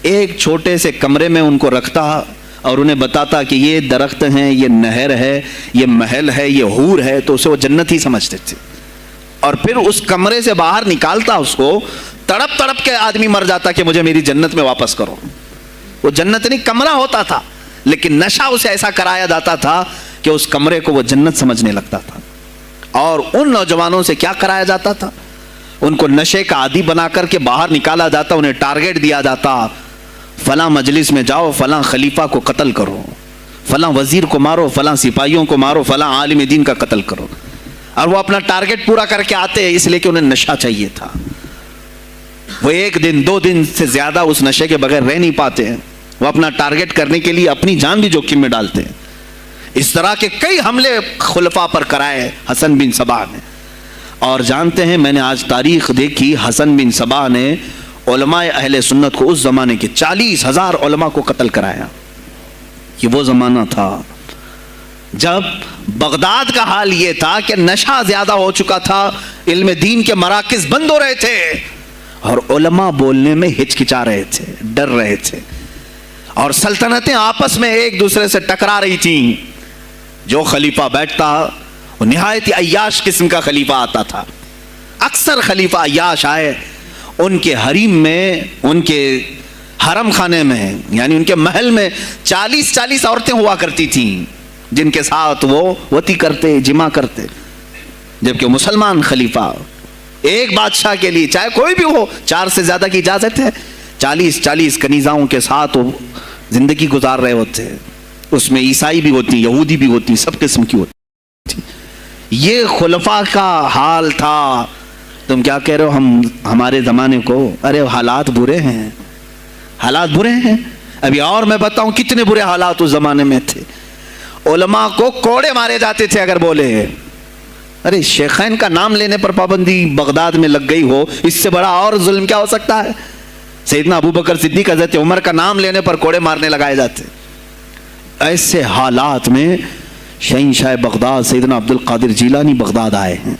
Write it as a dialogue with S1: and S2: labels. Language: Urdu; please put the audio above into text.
S1: ایک چھوٹے سے کمرے میں ان کو رکھتا اور انہیں بتاتا کہ یہ درخت ہیں، یہ نہر ہے، یہ محل ہے، یہ حور ہے، تو اسے وہ جنت ہی سمجھتے تھے. اور پھر اس کمرے سے باہر نکالتا اس کو، تڑپ تڑپ کے آدمی مر جاتا کہ مجھے میری جنت میں واپس کرو. وہ جنت نہیں کمرہ ہوتا تھا، لیکن نشہ اسے ایسا کرایا جاتا تھا کہ اس کمرے کو وہ جنت سمجھنے لگتا تھا. اور ان نوجوانوں سے کیا کرایا جاتا تھا؟ ان کو نشے کا عادی بنا کر کے باہر نکالا جاتا، انہیں ٹارگٹ دیا جاتا، فلاں مجلس میں جاؤ، فلاں خلیفہ کو قتل کرو، فلاں وزیر کو مارو، فلاں سپاہیوں کو مارو، فلاں عالم دین کا قتل کرو. اور وہ اپنا ٹارگٹ پورا کر کے آتے اس لیے کہ انہیں نشہ چاہیے تھا. وہ ایک دن 2 دن سے زیادہ اس نشے کے بغیر رہ نہیں پاتے ہیں. وہ اپنا ٹارگٹ کرنے کے لیے اپنی جان بھی جوخم میں ڈالتے ہیں. اس طرح کے کئی حملے خلفاء پر کرائے حسن بن صباح نے. اور جانتے ہیں، میں نے آج تاریخ دیکھی، حسن بن صباح نے علماء اہل سنت کو اس زمانے کے 40,000 علماء کو قتل کرایا. یہ وہ زمانہ تھا جب بغداد کا حال یہ تھا کہ نشہ زیادہ ہو چکا تھا، علم دین کے مراکز بند ہو رہے تھے، اور علماء بولنے میں ہچکچا رہے تھے، ڈر رہے تھے، اور سلطنتیں آپس میں ایک دوسرے سے ٹکرا رہی تھیں. جو خلیفہ بیٹھتا وہ نہایت عیاش قسم کا خلیفہ آتا تھا. اکثر خلیفہ عیاش آئے، ان کے حریم میں، ان کے حرم خانے میں، یعنی ان کے محل میں 40 عورتیں ہوا کرتی تھیں جن کے ساتھ وہ وطی کرتے، جمع کرتے. جبکہ مسلمان خلیفہ ایک بادشاہ کے لیے چاہے کوئی بھی ہو 4 سے زیادہ کی اجازت ہے. 40 کنیزاؤں کے ساتھ وہ زندگی گزار رہے ہوتے. اس میں عیسائی بھی ہوتی، یہودی بھی ہوتی، سب قسم کی ہوتی. یہ خلفاء کا حال تھا. تم کیا کہہ رہے ہو ہمارے زمانے کو؟ ارے حالات برے ہیں، حالات برے ہیں. ابھی اور میں بتاؤں کتنے برے حالات اس زمانے میں تھے. علماء کو کوڑے مارے جاتے تھے اگر بولے. ارے شیخین کا نام لینے پر پابندی بغداد میں لگ گئی ہو، اس سے بڑا اور ظلم کیا ہو سکتا ہے؟ سیدنا ابو بکر صدیق، حضرت عمر کا نام لینے پر کوڑے مارنے لگائے جاتے. ایسے حالات میں شہنشاہ بغداد سیدنا عبد القادر جیلانی بغداد آئے ہیں.